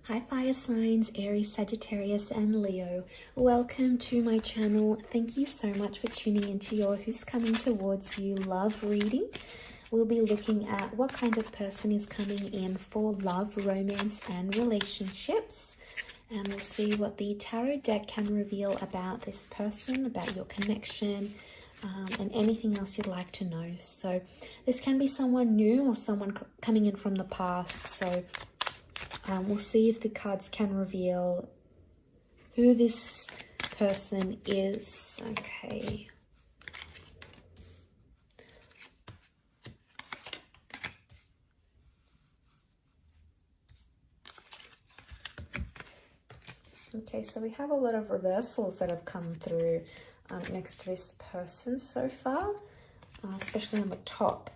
Hi fire signs, Aries, Sagittarius and Leo. Welcome to my channel. Thank you so much for tuning into your Who's Coming Towards You love reading. We'll be looking at what kind of person is coming in for love, romance and relationships. And we'll see what the tarot deck can reveal about this person, about your connection, and anything else you'd like to know. So this can be someone new or someone coming in from the past. So we'll see if the cards can reveal who this person is. Okay. Okay, so we have a lot of reversals that have come through next to this person so far, especially on the top.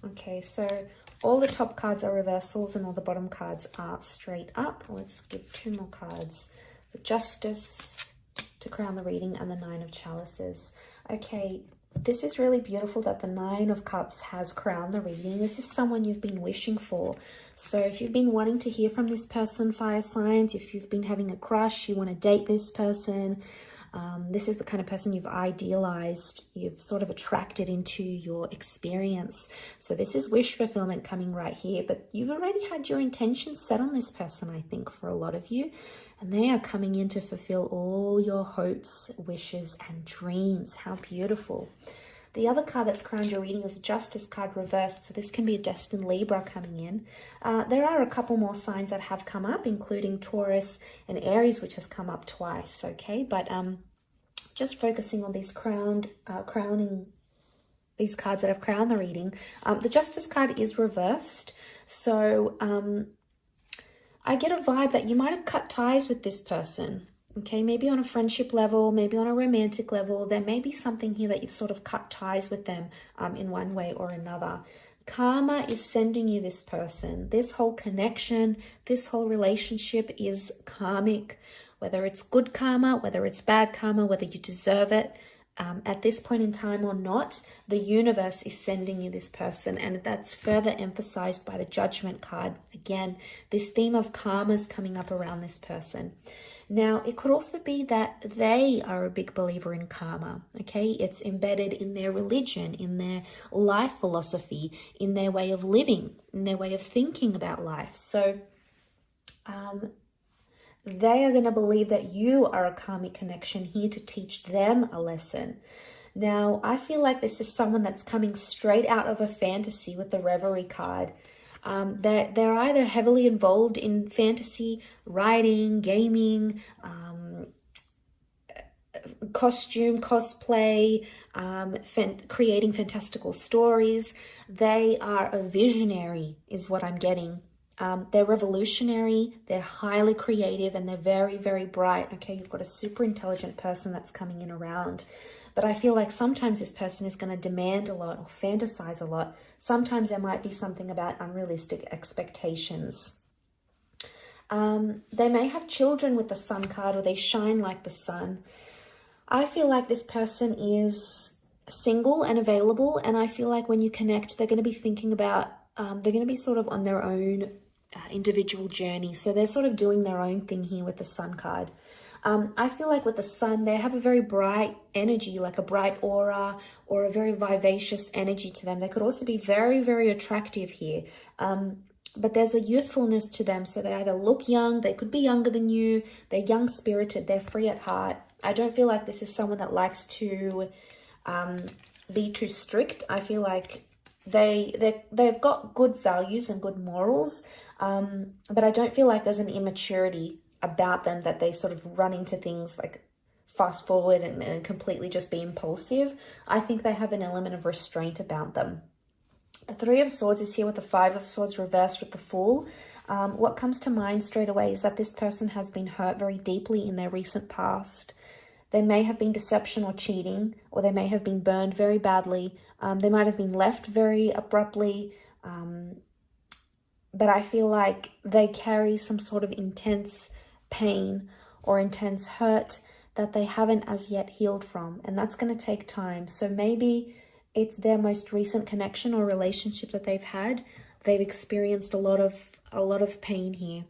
Okay, so all the top cards are reversals and all the bottom cards are straight up. Let's give two more cards. The Justice to crown the reading and the Nine of Chalices. Okay, this is really beautiful that the Nine of Cups has crowned the reading. This is someone you've been wishing for. So if you've been wanting to hear from this person, fire signs, if you've been having a crush, you want to date this person, this is the kind of person you've idealized, you've sort of attracted into your experience. So this is wish fulfillment coming right here, but you've already had your intentions set on this person, I think, for a lot of you. And they are coming in to fulfill all your hopes, wishes, and dreams. How beautiful. The other card that's crowned your reading is the Justice card reversed. So this can be a destined Libra coming in. There are a couple more signs that have come up, including Taurus and Aries, which has come up twice. Okay, but just focusing on these crowning these cards that have crowned the reading. The Justice card is reversed. So I get a vibe that you might have cut ties with this person. Okay, maybe on a friendship level, maybe on a romantic level, there may be something here that you've sort of cut ties with them in one way or another. Karma is sending you this person. This whole connection, this whole relationship is karmic, whether it's good karma, whether it's bad karma, whether you deserve it. At this point in time or not, the universe is sending you this person, and that's further emphasized by the Judgment card. Again, this theme of karma is coming up around this person. Now, it could also be that they are a big believer in karma, okay? It's embedded in their religion, in their life philosophy, in their way of living, in their way of thinking about life. So they are going to believe that you are a karmic connection here to teach them a lesson. Now, I feel like this is someone that's coming straight out of a fantasy with the Reverie card. They're either heavily involved in fantasy, writing, gaming, costume, cosplay, creating fantastical stories. They are a visionary is what I'm getting. They're revolutionary, they're highly creative, and they're very, very bright. Okay, you've got a super intelligent person that's coming in around. But I feel like sometimes this person is going to demand a lot or fantasize a lot. Sometimes there might be something about unrealistic expectations. They may have children with the Sun card, or they shine like the sun. I feel like this person is single and available, and I feel like when you connect, they're going to be thinking about, they're going to be sort of on their own individual journey. So they're sort of doing their own thing here with the Sun card. I feel like with the Sun, they have a very bright energy, like a bright aura or a very vivacious energy to them. They could also be very, very attractive here. But there's a youthfulness to them. So they either look young, they could be younger than you, they're young-spirited, they're free at heart. I don't feel like this is someone that likes to be too strict. I feel like they've got good values and good morals, but I don't feel like there's an immaturity about them that they sort of run into things like fast forward and completely just be impulsive. I think they have an element of restraint about them. The Three of Swords is here with the Five of Swords reversed with the Fool. What comes to mind straight away is that this person has been hurt very deeply in their recent past. There may have been deception or cheating, or they may have been burned very badly. They might have been left very abruptly. But I feel like they carry some sort of intense pain or intense hurt that they haven't as yet healed from. And that's going to take time. So maybe it's their most recent connection or relationship that they've had. They've experienced a lot of pain here.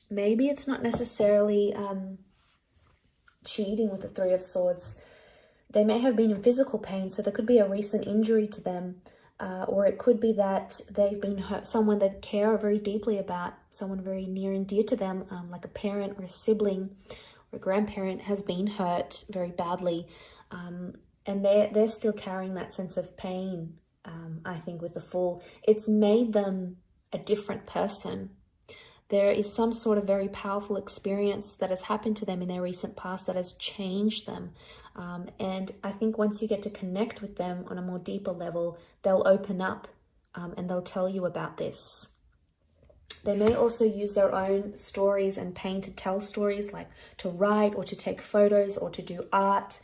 Maybe it's not necessarily cheating with the Three of Swords. They may have been in physical pain, so there could be a recent injury to them. Or it could be that they've been hurt, someone they care very deeply about, someone very near and dear to them, like a parent or a sibling or a grandparent has been hurt very badly. And they're still carrying that sense of pain, I think, with the Fool. It's made them a different person. There is some sort of very powerful experience that has happened to them in their recent past that has changed them. And I think once you get to connect with them on a more deeper level, they'll open up and they'll tell you about this. They may also use their own stories and pain to tell stories, like to write or to take photos or to do art.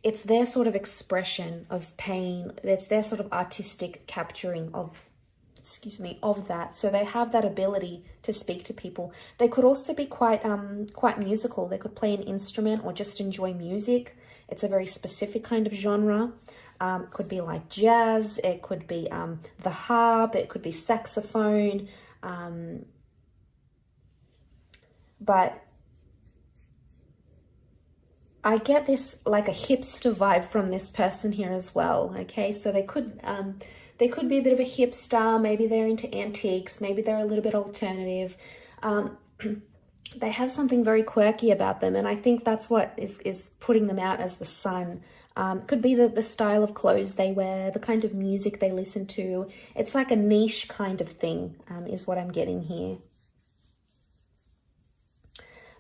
It's their sort of expression of pain. It's their sort of artistic capturing of that. So they have that ability to speak to people. They could also be quite musical. They could play an instrument or just enjoy music. It's a very specific kind of genre. It could be like jazz. It could be the harp. It could be saxophone. But I get this like a hipster vibe from this person here as well. Okay, so they could be a bit of a hipster. Maybe they're into antiques. Maybe they're a little bit alternative. They have something very quirky about them, and I think that's what is putting them out as the sun. Could be the style of clothes they wear, the kind of music they listen to. It's like a niche kind of thing, is what I'm getting here.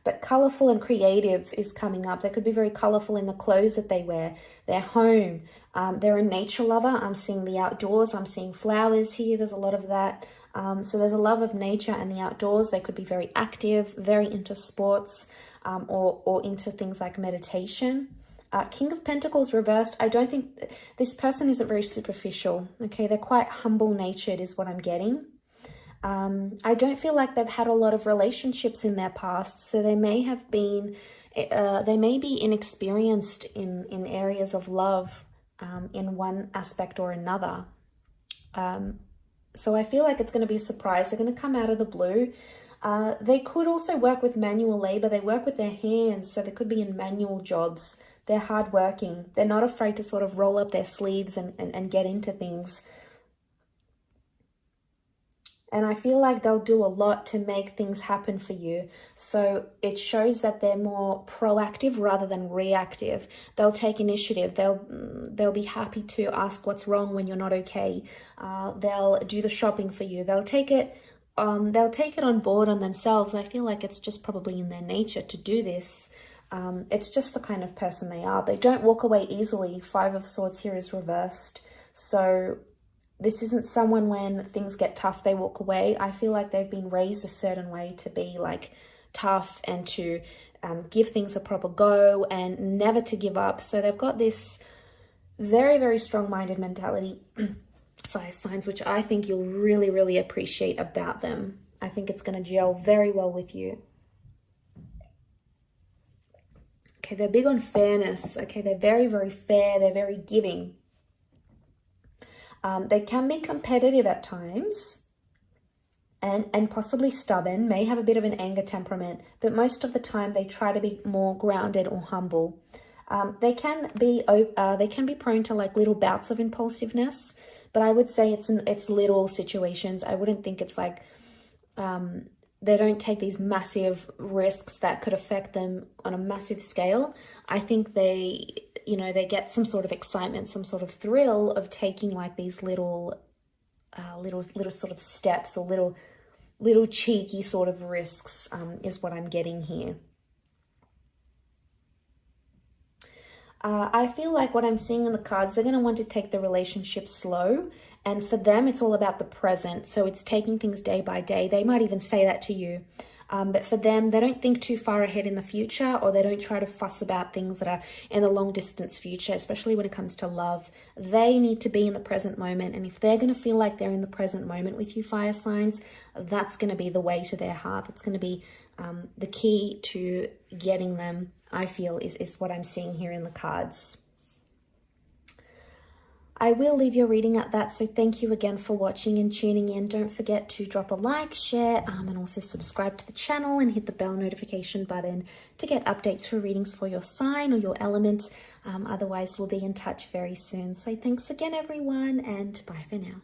But colorful and creative is coming up. They could be very colorful in the clothes that they wear, their home. They're a nature lover. I'm seeing the outdoors. I'm seeing flowers here. There's a lot of that. So there's a love of nature and the outdoors. They could be very active, very into sports, or into things like meditation. King of Pentacles reversed. I don't think this person isn't very superficial. Okay, they're quite humble-natured is what I'm getting. I don't feel like they've had a lot of relationships in their past, so they may have been, they may be inexperienced in areas of love in one aspect or another. So I feel like it's going to be a surprise. They're going to come out of the blue. They could also work with manual labor. They work with their hands, so they could be in manual jobs. They're hardworking. They're not afraid to sort of roll up their sleeves and get into things. And I feel like they'll do a lot to make things happen for you. So it shows that they're more proactive rather than reactive. They'll take initiative. They'll be happy to ask what's wrong when you're not okay. They'll do the shopping for you. They'll take it on board on themselves. I feel like it's just probably in their nature to do this. It's just the kind of person they are. They don't walk away easily. Five of Swords here is reversed. So this isn't someone when things get tough, they walk away. I feel like they've been raised a certain way to be like tough and to give things a proper go and never to give up. So they've got this very, very strong-minded mentality, fire signs, which I think you'll really, really appreciate about them. I think it's going to gel very well with you. Okay, they're big on fairness. Okay, they're very, very fair. They're very giving. They can be competitive at times and possibly stubborn, may have a bit of an anger temperament, but most of the time they try to be more grounded or humble. They can be prone to like little bouts of impulsiveness, but I would say it's little situations. I wouldn't think it's like they don't take these massive risks that could affect them on a massive scale. I think they get some sort of excitement, some sort of thrill of taking like these little sort of steps or little cheeky sort of risks, is what I'm getting here. I feel like what I'm seeing in the cards, they're going to want to take the relationship slow. And for them, it's all about the present. So it's taking things day by day. They might even say that to you. But for them, they don't think too far ahead in the future, or they don't try to fuss about things that are in the long distance future, especially when it comes to love. They need to be in the present moment. And if they're going to feel like they're in the present moment with you, fire signs, that's going to be the way to their heart. It's going to be the key to getting them, I feel, is what I'm seeing here in the cards. I will leave your reading at that, so thank you again for watching and tuning in. Don't forget to drop a like, share, and also subscribe to the channel and hit the bell notification button to get updates for readings for your sign or your element. Otherwise, we'll be in touch very soon. So thanks again, everyone, and bye for now.